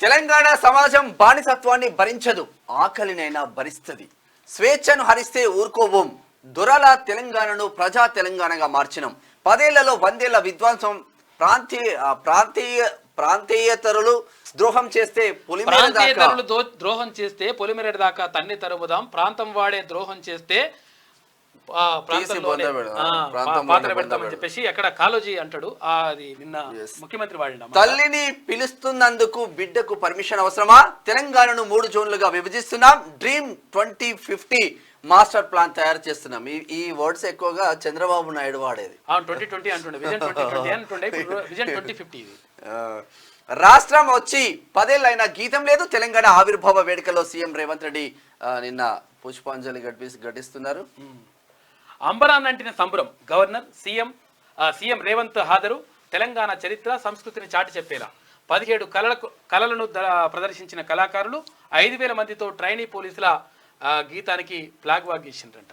తెలంగాణ సమాజం బానిసత్వాన్ని భరించదు, ఆకలినైనా భరిస్తుంది. స్వేచ్ఛను హరిస్తే ఊరుకోబోం. దొరల తెలంగాణను ప్రజా తెలంగాణగా మార్చినాం. 10 ఏళ్లలో 100 ఏళ్ల విధ్వంసం. ప్రాంతీయతరులు ద్రోహం చేస్తే పొలిమేర దాకా తన్ని తరుముదాం. ప్రాంతం వాడే ద్రోహం చేస్తే పాత్ర పెడతామని చెప్పేసి అక్కడ కాలోజీ అంటాడు. అది నిన్న ముఖ్యమంత్రి వాడిన. తల్లిని పిలుస్తున్నందుకు బిడ్డకు పర్మిషన్ అవసరమా? తెలంగాణను 3 జోన్లుగా విభజిస్తున్నాం. డ్రీమ్ 2050 మాస్టర్ ప్లాన్ తయారు చేస్తున్నాం. ఈ వర్డ్స్ ఎక్కువగా చంద్రబాబు నాయుడు వాడేది. 2020 అంటుండే, విజన్ 2020 అంటుండే, విజన్ 2050. రాష్ట్రం వచ్చి 10 ఏళ్ళైనా గీతం లేదు. తెలంగాణ ఆవిర్భావ వేడుకలో సీఎం రేవంత్ రెడ్డి నిన్న పుష్పాంజలి ఘటిస్తున్నారు. అంబరాన్నంటిన సంబరం. గవర్నర్ సీఎం రేవంత్ హాజరు. తెలంగాణ చరిత్ర సంస్కృతిని చాటి చెప్పేలా 17 కళలను ప్రదర్శించిన కళాకారులు 5,000 మందితో ట్రైనీ పోలీసుల గీతానికి ఫ్లాగ్ వాగ్ చేసిండ్రంట.